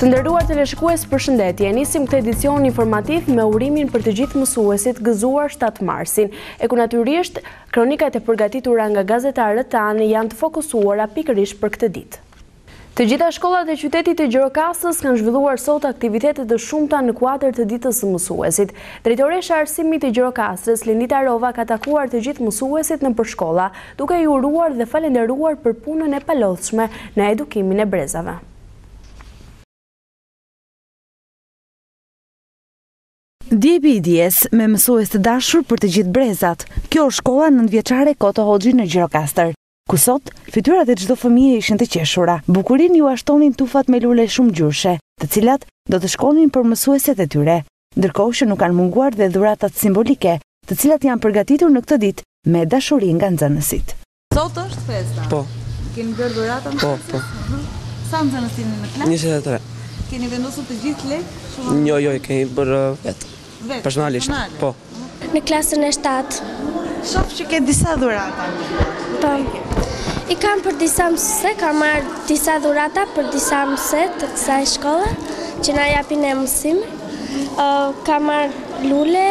Të nderuar teleshikues, përshëndetje. Nisim këtë edicion informativ me urimin për të gjithë mësuesit gëzuar 7 marsin. E ku natyrisht, kronikat e përgatitura nga gazetarët tanë janë të fokusuara pikërisht për këtë ditë. Të gjitha shkollat e qytetit të Gjirokastës kanë zhvilluar sot aktivitete të shumta në kuadër të ditës së mësuesit. Drejtoresha e Arsimit të Gjirokastës, Lindita Rova, ka takuar të gjithë mësuesit në përshkolla, duke i uruar dhe falenderuar për punën e palodhshme në edukimin e brezave. Djepi i dijes me mësues të dashur për të gjithë brezat. Kjo është shkolla 9-vjeçare Koto Hoxhi në Gjirokastër, ku sot fytyrat e çdo fëmije ishin të qeshura. Bukurinë ju ashtonin tufat me lule shumë gjyshe, të cilat do të shkonin për mësueset e tyre, ndërkohë që nuk kanë munguar dhe dhuratat simbolike, të cilat janë përgatitur në këtë ditë me dashuri nga nxënësit. Sot është festa? Po. Keni bërë dhurata? Po. Sa nxënës jeni në klasë? 23. Keni vendosur të gjithë lek? Jo, kemi bërë vetë. Personalisht, po. Në klasën e 7. Shoh që ke disa dhurata. Po. I kam për disa mësuese, kam marrë disa dhurata për disa mësues të kësaj shkolle që na japin e mësim. Kam marrë lule,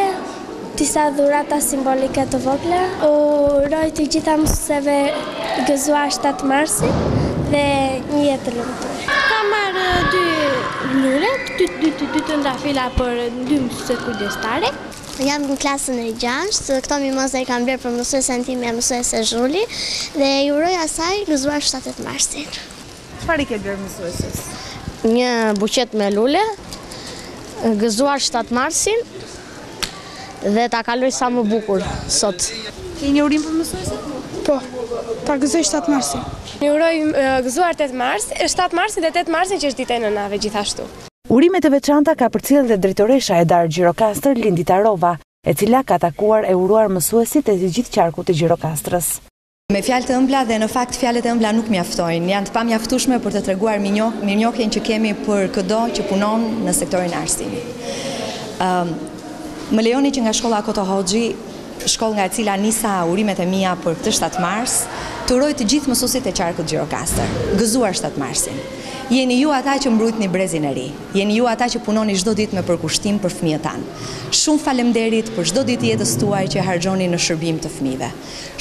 disa dhurata simbolike të vogla. Uroj të gjitha mësuesve gëzuar 7 marsin dhe një jetë të lumtur. Kam marrë 2 lule, 2 të ndafila për 2 mësuese kujdestare. Jam në klasën e 6, këto mimoza i kam blerë për mësuesen time e mësuese Zhuli dhe i uroj asaj gëzuar 7 marsin. Çfarë i ke blerë mësueses? Një buqet me lule, gëzuar 7 marsin dhe ta kaloj sa më bukur sot. Ke një urim për mësueset? Po, ta gëzoj 7 marsin. Një uroj gëzuar 7 marsin dhe 8 marsin që është dita e nënave gjithashtu. Urimet e veçanta ka përcjellë dhe drejtoresha e Darë Gjirokastër, Lindita Rova, e cila ka takuar e uruar mësuesit e të gjithë qarkut të Gjirokastrës. Me fjalë të ëmbla dhe në fakt fjalët e ëmbla nuk mjaftojnë, janë të pamjaftueshme për të treguar mirënjohjen që kemi për çdo që punon në sektorin e arsimit. Më lejoni që nga shkolla Koto Hoxhi, shkollë nga e cila nisa urimet e mia për këtë 7 mars, të uroj të gjithë mësuesit e qarkut Gjirokastër, gëzuar 7 marsin. Jeni ju ata që mbrojtni brezin e ri, jeni ju ata që punoni çdo ditë me përkushtim për fëmijët tanë. Shumë faleminderit për çdo ditë jetës tuaj që harxhoni në shërbim të fëmijëve.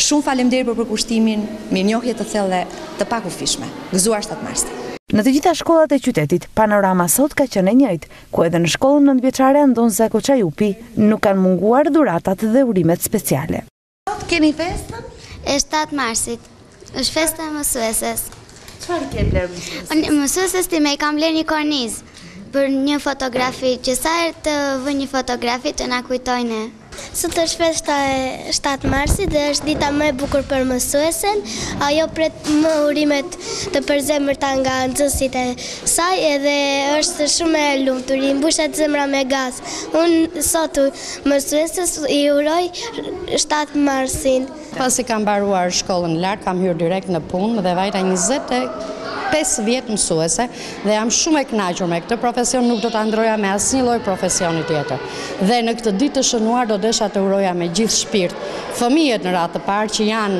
Shumë faleminderit për përkushtimin, mirënjohje të thellë të pakufishme. Gëzuar 7 mars. Në të gjitha shkollat e qytetit, panorama sot ka qenë e njëjtë, ku edhe në shkollën 9-vjeçare Andon Zako Çajupi nuk kanë munguar dhuratat dhe urimet speciale. Sot keni festën E 7 marsit. Është festa e mësueses. Çfarë ke blerë mësueses? Mësueses time i kam blerë një kornizë për një fotografi, që sa herë të vë një fotografi të na kujtojnë. Sot është festa e 7 marsit dhe është dita më e bukur për mësuesen. Ajo pret më urimet të përzemërta nga nxënësit e saj edhe është shumë e lumtur, i mbushet zemra me gaz. Unë sot mësueses i uroj 7 marsin. Pasi kam mbaruar shkollën lart, kam hyrë direkt në punë dhe vajta 25 vjet mësuese dhe jam shumë e kënaqur me këtë profesion, nuk do ta ndroja me asnjë lloj profesioni tjetër. Dhe në këtë ditë të shënuar do desha të uroja me gjithë shpirt fëmijët në radhë të parë që janë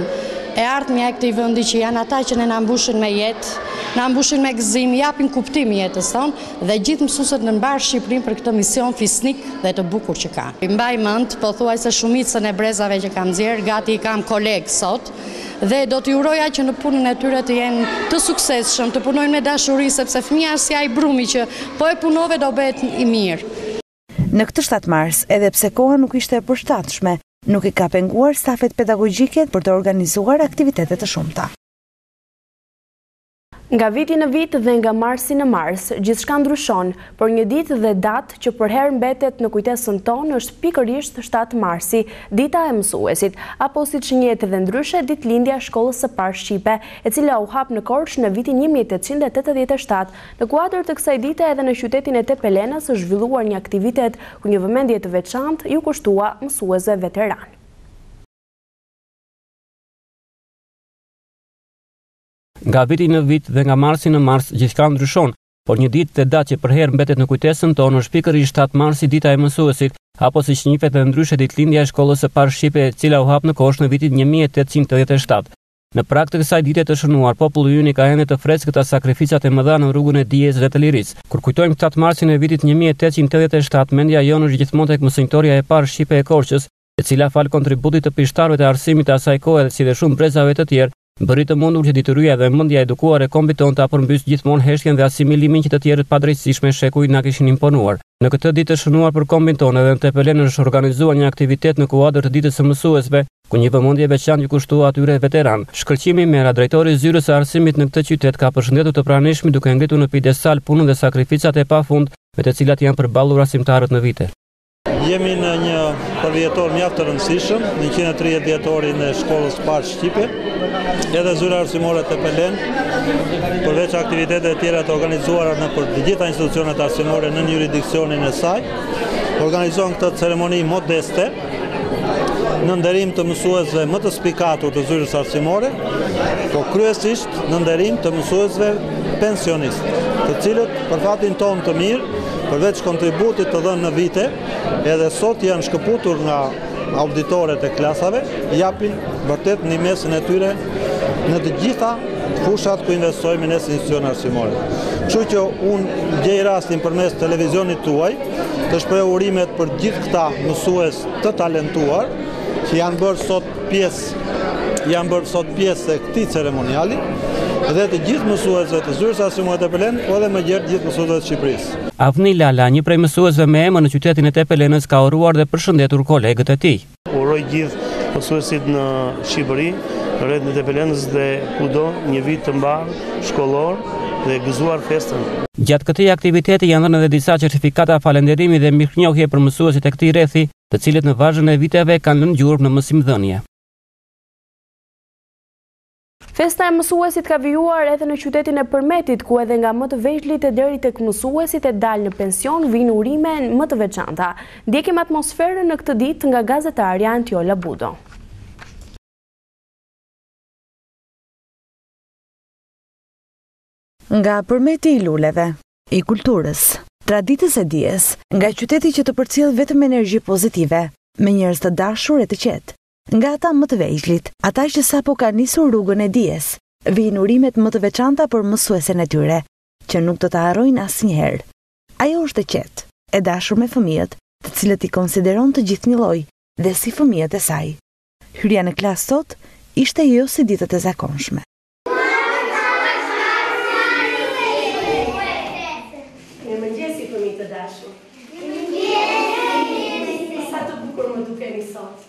e ardhmja e këtij vendi, që janë ata që ne na mbushin me jetë, na mbushin me gëzim, japin kuptim jetës tonë dhe gjithë mësuesit në mbar Shqipërinë për këtë mision fisnik dhe të bukur që kanë. I mbaj mend pothuajse shumicën e brezave që kam nxjerr, gati i kam kolegë sot dhe do t'i uroja që në punën e tyre të jenë të suksesshëm, të punojnë me dashuri, sepse fëmia si ai brumi që po e punove do bëhet i mirë. Në këtë 7 mars, edhe pse koha nuk ishte e përshtatshme, nuk i ka penguar stafet pedagogjike për të organizuar aktivitete të shumta. Nga viti në vit dhe nga marsi në mars, gjithçka ndryshon, por një ditë dhe datë që për herë mbetet në kujtesën tonë është pikërisht 7 marsi, dita e mësuesit, apo siç njihet edhe ndryshe, ditëlindja e shkollës së parë shqipe, e cila u hap në Korçë në vitin 1887. Në kuadër të kësaj dite edhe në qytetin e Tepelenës është zhvilluar një aktivitet ku një vëmendje të veçantë ju kushtua mësuesve veteranë. Nga viti në vit dhe nga marsi në mars gjithçka ndryshon, por një ditë dhe datë që për herë mbetet në kujtesën tonë është pikërisht 7 marsi, dita e mësuesit, apo siç njihet edhe ndryshe ditëlindja e shkollës së parë shqipe, e cila u hap në Korçë në vitin 1887. Në prag të kësaj dite të shënuar, populli ynë ka ende të freskët të sakrificat e mëdha në rrugën e dijes dhe të lirisë. Kur kujtojmë 7 marsin e vitit 1887, mendja jonë është gjithmonë tek mësonjtoria e parë shqipe e Korçës, e cila fal kontributit të prishtarëve të arsimit të asaj kohe, si dhe shumë brezave të tjerë, bëri të mundur që dituria dhe mendja e edukuar e kombit tonë ta përmbys gjithmonë heshtjen dhe asimilimin që të tjerët padrejtësishme shekuj na kishin imponuar. Në këtë ditë të shënuar për kombin tonë, edhe në Tepelen është organizuar një aktivitet në kuadër të ditës së mësuesve, ku një vëmendje veçantë ju kushtua atyre veteran. Shkëlqimi Mera, drejtori i zyrës së arsimit në këtë qytet, ka përshëndetur të pranishëm duke ngritur në piedestal punën dhe sakrificat e pafund me të cilat janë përballur arsimtarët në vite. Jemi në një përvjetor mjaft të rëndësishëm, 130 vjetorin e shkollës parë shqipe, edhe zyra arsimore Tepelen, përveç aktivitetet e tjera të organizuara në për të gjitha institucionet arsimore në jurisdiksionin e saj, organizon këtë ceremoni modeste, në nderim të mësuesve më të spikatur të zyrës arsimore, po kryesisht në nderim të mësuesve pensionistë, të cilët për fatin tonë të mirë, përveç kontributit të dhënë në vite, edhe sot janë shkëputur nga auditoret e klasave, japin vërtet një mesën e tyre në të gjitha fushat ku investojmë në institucion arsimore. Kështu që unë gjej rastin përmes televizionit tuaj të shpreh urimet për gjithë këta mësues të talentuar që janë bërë sot pjesë e këtij ceremoniali dhe të gjithë mësuesve të zyrës arsimore Tepelen, po edhe më gjerë gjithë mësuesve të Shqipërisë. Avni Lala, një prej mësuesve me emër në qytetin e Tepelenës, ka uruar dhe përshëndetur kolegët e tij. Uroj gjithë mësuesit në Shqipëri, rreth në Tepelenës dhe kudo një vit të mbarë shkollor dhe gëzuar festën. Gjatë këtij aktiviteti janë dhënë edhe disa certifikata falënderimi dhe mirënjohje për mësuesit e këtij rrethi, të cilët në vazhdon e viteve kanë lënë gjurmë në mësimdhënie. Festa e mësuesit ka vijuar edhe në qytetin e Përmetit, ku edhe nga më të vegjëlit e deri tek mësuesit e dalë në pension vinë urime më të veçanta. Ndjekim atmosferën në këtë ditë nga gazetarja Antiola Budo. Nga Përmeti i luleve, i kulturës, traditës e dijes, nga qyteti që të përcjell vetëm energji pozitive, me njerëz të dashur e të qetë. Nga ata më të vegjëlit, ata që sapo kanë nisur rrugën e dijes, vijnë urimet më të veçanta për mësuesen e tyre, që nuk do ta harrojnë asnjëherë. Ajo është e qetë, e dashur me fëmijët, të cilët i konsideron të gjithë një lloj dhe si fëmijët e saj. Hyrja në klasë sot ishte jo si ditët e zakonshme. Mirëmëngjesi fëmijë të dashur. Sa të bukur më dukeni sot.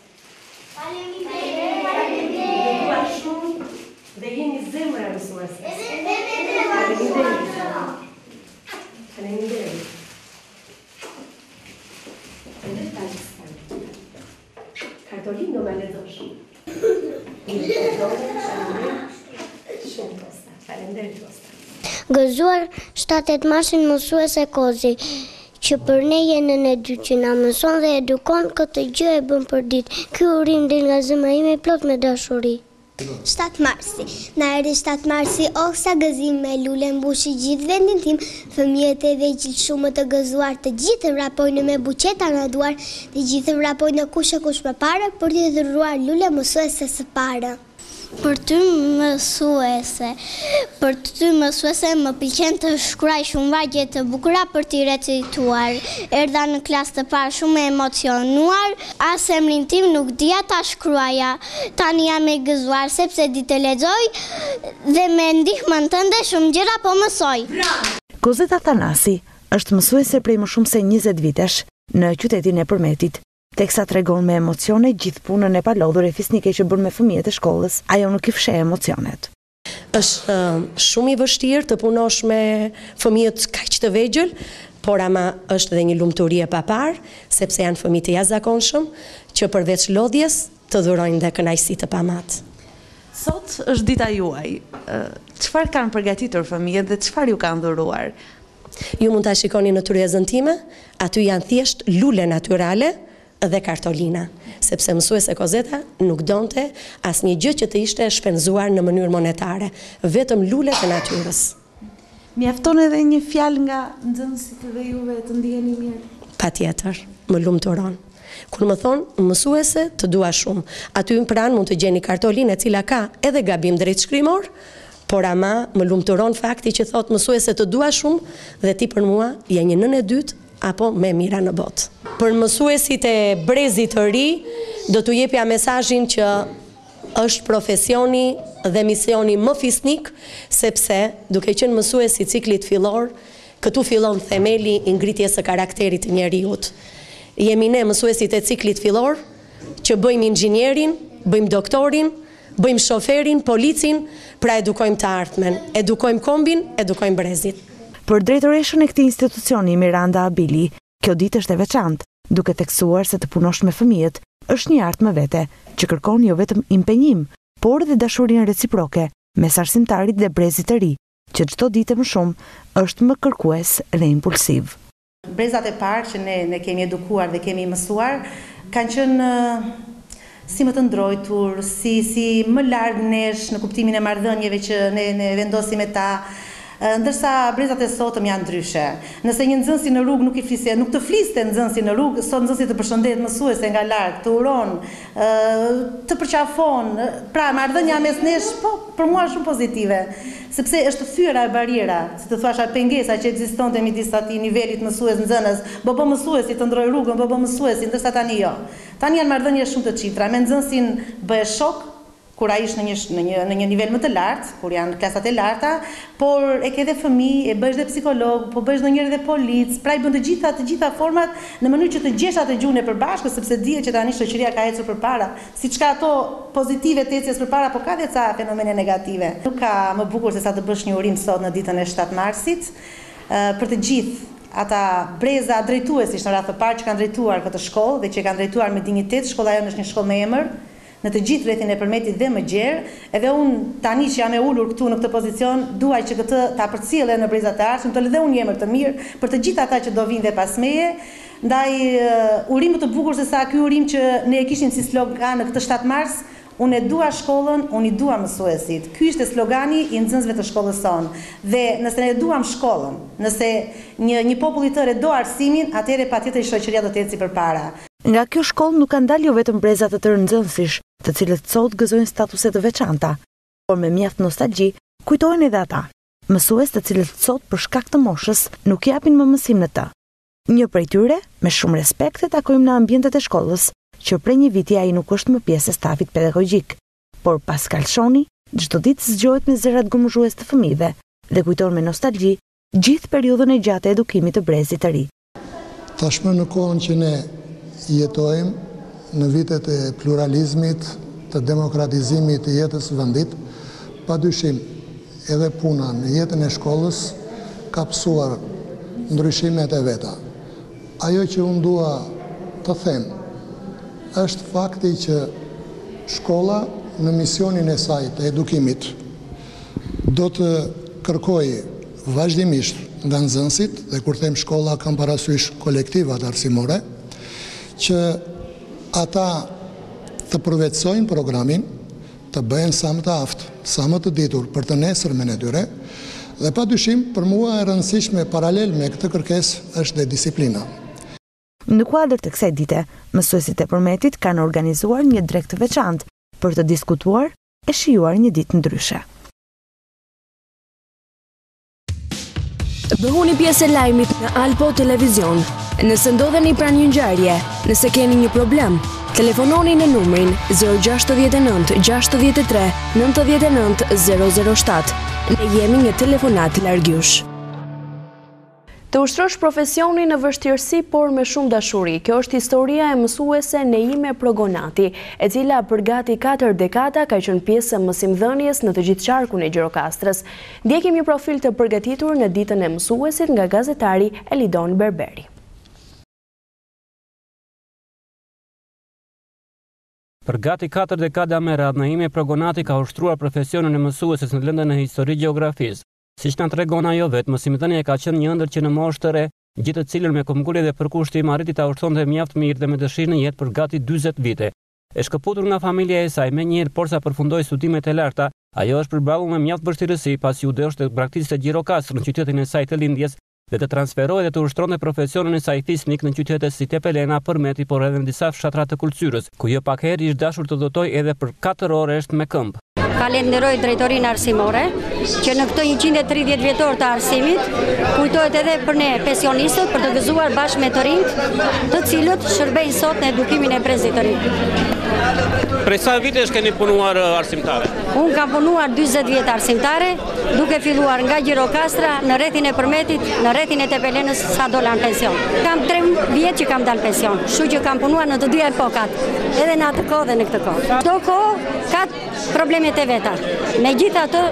Faleminderit shumë dhe jeni zemra e mësuesës. Faleminderit. Kartolin do me lexosh. Shumë posta. Faleminderit posta. Gëzuar 7-8 marsin mësuese Kozi, që për ne jenë në dy që na mëson dhe edukon, këtë gjë e bën për ditë. Ky urim del nga zemra ime plot me dashuri. 7 marsi. Na erdhi 7 marsi, sa gëzim me lule mbushi gjithë vendin tim, fëmijët e vegjël shumë të gëzuar, të gjithë vrapojnë me buqeta në duar, të gjithë vrapojnë në kush më parë për t'i dhuruar lule mësuese së parë. Për ty mësuese më pëlqen të shkruaj shumë vargje të bukura për t'i recituar. Erdha në klasë të parë shumë e emocionuar, as emrin tim nuk dija ta shkruaja. Tani jam e gëzuar sepse di të lexoj dhe me ndihmën tënde shumë gjëra po mësoj. Kozeta Thanasi është mësuese prej më shumë se 20 vitesh në qytetin e Përmetit. Teksa tregon me emocione gjithë punën e palodhur e fisnike që bën me fëmijët e shkollës, ajo nuk i fsheh emocionet. Është shumë i vështirë të punosh me fëmijët kaq të vegjël, por ama është edhe një lumturi e papar, sepse janë fëmijë të jashtëzakonshëm që përveç lodhjes të dhurojnë dhe kënaqësi të pamat. Sot është dita juaj. Çfarë kanë përgatitur fëmijët dhe çfarë ju kanë dhuruar? Ju mund ta shikoni në tryezën time, aty janë thjesht lule natyrale dhe kartolina, sepse mësuese Kozeta nuk donte asnjë gjë që të ishte shpenzuar në mënyrë monetare, vetëm lule të natyrës. Mjafton edhe një fjalë nga nxënësit dhe juve të ndiheni mirë? Patjetër, më lumturon. Kur më thonë mësuese të dua shumë, aty në pranë mund të gjeni Kartolinë e cila ka edhe gabim drejtshkrimor, por ama më lumturon fakti që thotë mësuese të dua shumë dhe ti për mua je një nënë e dytë apo me mira në botë. Për mësuesit e brezit të ri, do t'u jepja mesazhin që është profesioni dhe misioni më fisnik, sepse duke qenë mësues i ciklit fillor, këtu fillon themeli i ngritjes së karakterit të njeriut. Jemi ne mësuesit e ciklit fillor që bëjmë inxhinierin, bëjmë doktorin, bëjmë shoferin, policin, pra edukojmë të ardhmen, edukojmë kombin, edukojmë brezit. Për drejtoreshën e këtij institucioni, Miranda Abili, kjo ditë është e veçantë, duke theksuar se të punosh me fëmijët është një art më vete, që kërkon jo vetëm impenjim, por edhe dashurinë reciproke mes arsimtarit dhe brezit të ri, që çdo ditë më shumë është më kërkues dhe impulsiv. Brezat e parë që ne kemi edukuar dhe kemi mësuar kanë qenë si më të ndrojtur, si më larg nesh në kuptimin e marrëdhënieve që ne vendosim me ta. Ndërsa brezat e sotëm janë ndryshe. Nëse një nxënës në rrugë nuk të fliste nxënësi në rrugë, sot nxënësi të përshëndet mësuese nga larg, të uron, të përqafon, pra marrëdhënia mes nesh, po për mua shumë pozitive, sepse është thyera e bariera, si të thua pengesa që ekzistonte midis atij nivelit mësues-nxënës, bobo mësuesi të ndroj rrugën, bobo mësuesi, ndërsa tani jo. Tani janë marrëdhënie shumë të çiftra, me nxënësin bëhet shok, kur ai është në një nivel më të lartë, kur janë klasat e larta, por e ke dhe fëmijë, e bësh dhe psikolog, po bësh ndonjëherë dhe polic, pra i bën të gjitha format në mënyrë që të gjesh atë gjuhën e përbashkët, sepse dihet që tani shoqëria ka ecur përpara, siç ka ato pozitive të ecjes përpara, po ka dhe ca fenomene negative. Nuk ka më bukur se sa të bësh një urim sot në ditën e 7 marsit, për të gjithë ata breza drejtuesish në radhë të parë që kanë drejtuar këtë shkollë dhe që kanë drejtuar me dinjitet. Shkolla jonë është një shkollë me emër në të gjithë rrethin e Përmetit dhe më gjerë, edhe unë tani që jam e ulur këtu në këtë pozicion, duaj që këtë ta përcjellë në brezat e ardhshëm, të lë dhe unë një emër të mirë për të gjithë ata që do vinë dhe pas meje. Ndaj urim më të bukur se sa ky urim që ne e kishim si slogan në këtë 7 mars, unë e dua shkollën, unë i dua mësuesit. Ky ishte slogani i nxënësve të shkollës sonë. Dhe nëse ne duam shkollën, nëse një popull i tërë do arsimin, atëherë patjetër shoqëria do të ecë përpara. Nga kjo shkollë nuk kanë dalë jo vetëm brezat të tërë nxënësish, të cilët sot gëzojnë statuse të veçanta, por me mjaft nostalgji kujtojnë edhe ata, mësues të cilët sot për shkak të moshës nuk japin më mësim në të. Një prej tyre, me shumë respekt, e takojmë në ambientet e shkollës, që prej një viti ai nuk është më pjesë e stafit pedagogjik, por Pascal Shoni çdo ditë zgjohet me zërat gëmzhues të fëmijëve dhe kujton me nostalgji gjithë periudhën e gjatë e edukimit të brezit të ri. Tashmë në kohën që ne jetojmë në vitet e pluralizmit, të demokratizimit të jetës vendit, padyshim edhe puna në jetën e shkollës ka pësuar ndryshimet e veta. Ajo që unë dua të them është fakti që shkolla në misionin e saj të edukimit do të kërkoj vazhdimisht nga nxënësit, dhe kur them shkolla kam parasysh kolektivat arsimore, që ata të përvetësojnë programin, të bëhen sa më të aftë, sa më të ditur për të nesërmen e tyre, dhe padyshim për mua e rëndësishme paralel me këtë kërkesë është dhe disiplina. Në kuadër të kësaj dite, mësuesit e Përmetit kanë organizuar një drekë të veçantë për të diskutuar e shijuar një ditë ndryshe. Bëhuni pjesë e lajmit në Alpo Televizion. Nëse ndodheni pranë një ngjarje, nëse keni një problem, telefononi në numrin 069 63 99 007. Ne jemi një telefonat larg jush. Të ushtrosh profesioni në vështirësi, por me shumë dashuri. Kjo është historia e mësuese Neime Progonati, e cila për gati 4 dekada ka qenë pjesë e mësimdhënies në të gjithë qarkun e Gjirokastrës. Ndjekim një profil të përgatitur në ditën e mësuesit nga gazetari Elidon Berberi. Për gati 4 dekada me radhë, Neime Progonati ka ushtruar profesionin e mësueses në lëndën e histori gjeografisë. Siç na tregon ajo vetë, mësimdhënia ka qenë një ëndër që në moshë të re, gjithë të cilën me kumgullje dhe përkushtim arriti ta ushtonte mjaft mirë dhe me dëshirë në jetë për gati 40 vite. E shkëputur nga familja e saj menjëherë porsa përfundoi studimet e larta, ajo është përballur me mjaft vështirësi pasi u dësh të praktikiste Gjirokastrën në qytetin e saj të lindjes dhe të transferohej dhe të ushtronte profesionin e saj fisnik në qytete si Tepelena, Përmeti, por edhe në disa fshatra të Kulqyrës, ku jo pak herë ishte dashur të dotoj edhe për 4 orë me këmbë. Falenderoj drejtorinë arsimore, që në këtë 130 vjetor të arsimit, kujtohet edhe për ne pensionistët për të gëzuar bashkë me të rinjt, të cilët shërbejnë sot në edukimin e brezit të rinj. Prej sa vitesh keni punuar arsimtare? Unë kam punuar 40 vjetë arsimtare, duke filluar nga Gjirokastra, në rrethin e Përmetit, në rrethin e Tepelenës, sa dola në pension. Kam 3 vjetë që kam dalë pension, kështu që kam punuar në të dy epokat, edhe në atë kohë dhe në këtë kohë. Çdo kohë ka problemet e veta. Megjithatë,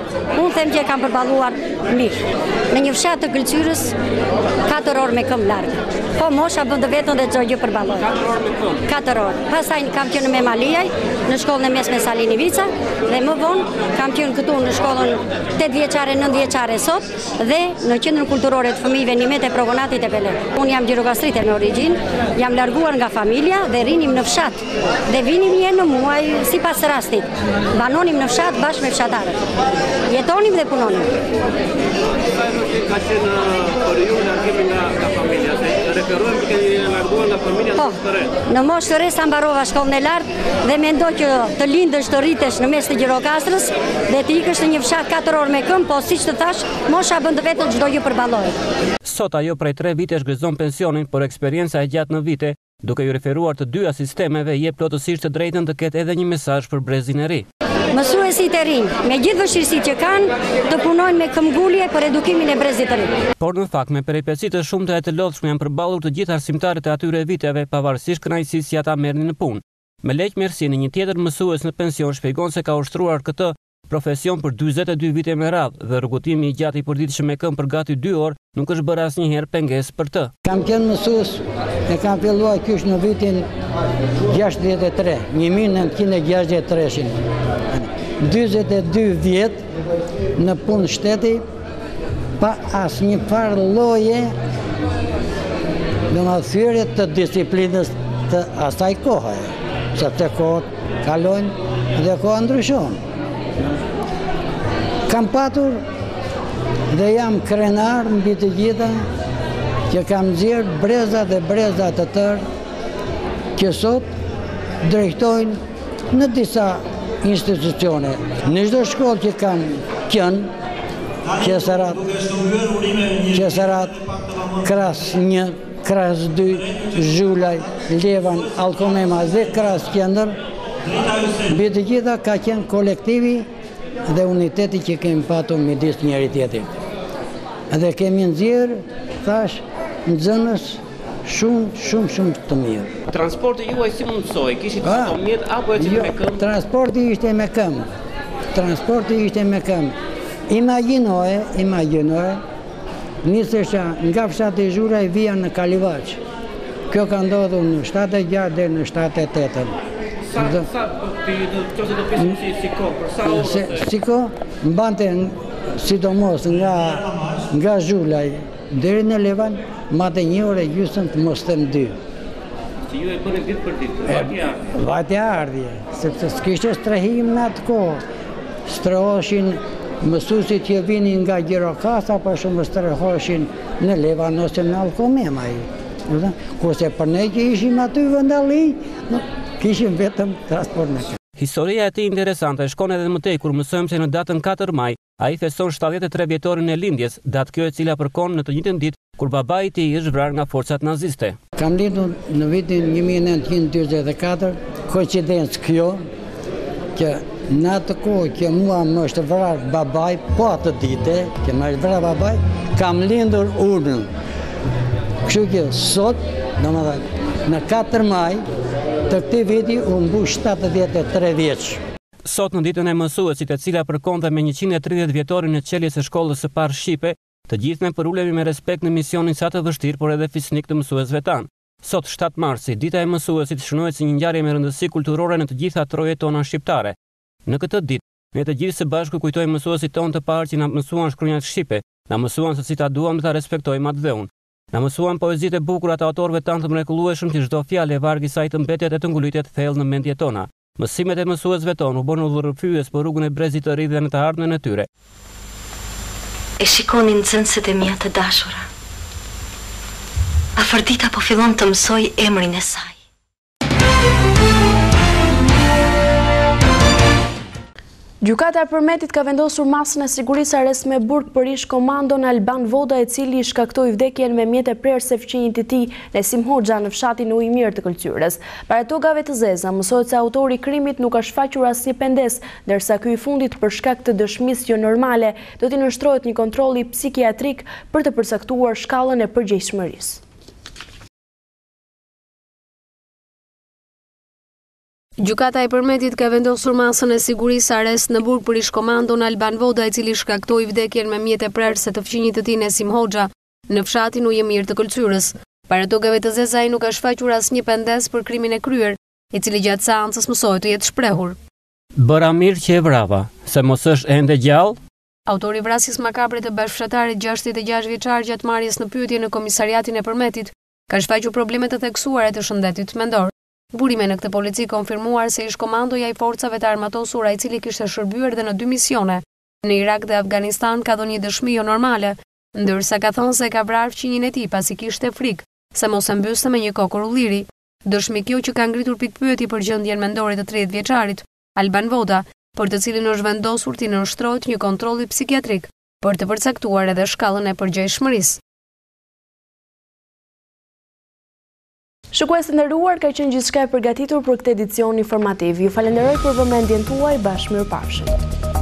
unë them që e kam përballuar mirë. Në një fshat të Kulqyrës, 4 orë me këmbë largë. Po mosha bën të vetën dhe çdo gjë përballoj. 4 orë me këmbë. 4 orë. Pastaj kam qenë me Maliaj, në shkollën e mesme Salini Vica, dhe më vonë kam qenë këtu në shkollën 8 vjeçare, 9 vjeçare sot, dhe në qendrën kulturore të fëmijëve Nimete Progonatit e Pele. Unë jam gjirokastrite me origjinë, jam larguar nga familja dhe rinim në fshat. Dhe vinim një në muaj sipas rastit. Banonim në fshat bashkë me fshatarët. Jetonim dhe punonim. Ka qenë për ju largimi nga familja, se referohem që keni larguar nga familja në moshë të re. Në moshë të re sa mbarova shkollën e lartë dhe mendoj që të lindësh të rritesh në mes të Gjirokastrës dhe të ikësh në një fshat 4 orë me këmbë, po siç të thash, mosha bën të vetën çdo gjë përballohet. Sot ajo prej 3 vitesh gëzon pensionin, por eksperienca e gjatë në vite, duke ju referuar të dyja sistemeve, jep plotësisht të drejtën të ketë edhe një mesazh për brezin e ri. Mësuesit e rinj, me gjithë vështirësitë që kanë, të punojnë me këmbgulje për edukimin e brezit të rinj. Por në fakt, me peripecitë të shumta e të lodhshme janë përballur të gjithë arsimtarët e atyre viteve, pavarësisht kënaqësisë që ata merrnin në punë. Me leq Mersini, një tjetër mësues në pension, shpjegon se ka ushtruar këtë profesion për 42 vite me radhë dhe rrugëtimi i gjatë i përditshëm me këmbë për gati 2 orë nuk është bërë asnjëherë pengesë për të. Kam qenë mësues e kam filluar kyç në vitin 63, 1963. 42 vjetë në punë shteti pa asnjë farë lloje domethënie të disiplinës të asaj kohe, sepse kohët kalojnë dhe koha ndryshon. Kam patur dhe jam krenar mbi të gjitha që kam nxjerrë breza dhe breza të tërë që sot drejtojnë në disa institucione. Në çdo shkollë që kam qenë, Qeserat, Kras 1, Kras 2, Zhulaj, Levan, Alkomema dhe Kras Qendër, mbi të gjitha ka qenë kolektivi dhe uniteti që kemi patur midis njëri tjetrit. Dhe kemi nxjerrë, thash, nxënës shumë të mirë. Transporti juaj si mundsoi? Kishit mjet apo ecit me këmbë? Transporti ishte me këmbë. Transporti ishte me këmbë. Imagjinoje, nisesha nga fshati Zhuraj vija në Kalivaç. Kjo ka ndodhur në 76 dhe në 78. Si kohë, mbante sidomos nga Zhulaj deri në Levan, mate 1 orë gjysmë të mos them 2. Si ju e bëni ditë për ditë, vajtja ardhje, sepse s'kishte strehim në atë kohë. Strehoheshin mësuesit që vinin nga Gjirokastra, për shumë strehoheshin në Levan ose në Alkomema. Kurse për ne që ishim aty vendalli, kishim vetëm transport në këmbë. Historia e tij interesante shkon edhe më tej kur mësojmë se në datën 4 maj ai feston 73 vjetorin e lindjes, datë kjo e cila përkon në të njëjtën ditë kur babai i tij është vrarë nga forcat naziste. Kam lindur në vitin 1944, koincidencë kjo që në atë kohë që mua më është vrarë babai, po atë ditë që më është vrarë babai, kam lindur unë. Kështu që sot, domethënë në 4 maj të këtij viti u mbush 73 vjeç. Sot në ditën e mësuesit, e cila përkonte me 130 vjetorin e çeljes së shkollës së parë shqipe, të gjithë ne përulemi me respekt në misionin sa të vështirë, por edhe fisnik të mësuesve tanë. Sot 7 marsi, dita e mësuesit shënohet si një ngjarje me rëndësi kulturore në të gjitha trojet tona shqiptare. Në këtë ditë, ne të gjithë së bashku kujtojmë mësuesit tonë të parë që na mësuan shkronjat shqipe, na mësuan se si ta duam dhe ta respektojmë atë dheun. Na mësuan poezitë e bukura të autorëve tanë të mrekullueshëm që çdo fjalë e varg i saj të mbetet e të ngulutet thellë në mendjet tona. Mësimet e mësuesve tonë u bën udhërrëfyes për rrugën e brezit të ri dhe në të ardhmen e tyre. E shikonin nxënësit e mia të dashura, Afërdita po fillon të mësoj emrin e saj. Gjykata e Përmetit ka vendosur masën e sigurisë arrest me burg për ish komandon Alban Voda, i cili shkaktoi vdekjen me mjete prerëse fëmijët e tij Nesim Hoxha në fshatin Ujmir të Këlqyres. Para tokave të zeza mësohet se autori i krimit nuk ka shfaqur asnjë pendes, ndërsa ky i fundit për shkak të dëshmisë jo normale do t'i nënshtrohet një kontrolli psikiatrik për të përcaktuar shkallën e përgjegjshmërisë. Gjykata e Përmetit ka vendosur masën e sigurisë arrest në burg për ish komandon Alban Voda, i cili shkaktoi vdekjen me mjete prerëse të fëmijët e tij Nesim Hoxha në fshatin Ujmir të Këlqyres. Para tokave të zeza ai nuk ka shfaqur asnjë pendes për krimin e kryer, i cili gjatë seancës mësohet të jetë shprehur. Bëra mirë që e vrava, se mos është ende gjallë. Autori i vrasjes makabre të bashkëfshatarit 66 vjeçar gjatë marrjes në pyetje në komisariatin e Përmetit ka shfaqur probleme të theksuara të shëndetit mendor. Burime në këtë polici konfirmuar se ish komandoja i forcave të armatosura, i cili kishte shërbyer dhe në 2 misione në Irak dhe Afganistan, ka dhënë një dëshmi jo normale, ndërsa ka thënë se ka vrarë fëmijën e tij pasi kishte frikë se mos e mbyste me një kokër ulliri. Dëshmi kjo që ka ngritur pikpyetje për gjendjen mendore të 30 vjeçarit Alban Voda, për të cilin është vendosur të nënshtrohet një kontrolli psikiatrik për të përcaktuar edhe shkallën e përgjegjshmërisë. Shikues të nderuar, ka qenë gjithçka e përgatitur për këtë edicion informativ. Ju falenderoj për vëmendjen tuaj, bashkë mirëpafshim.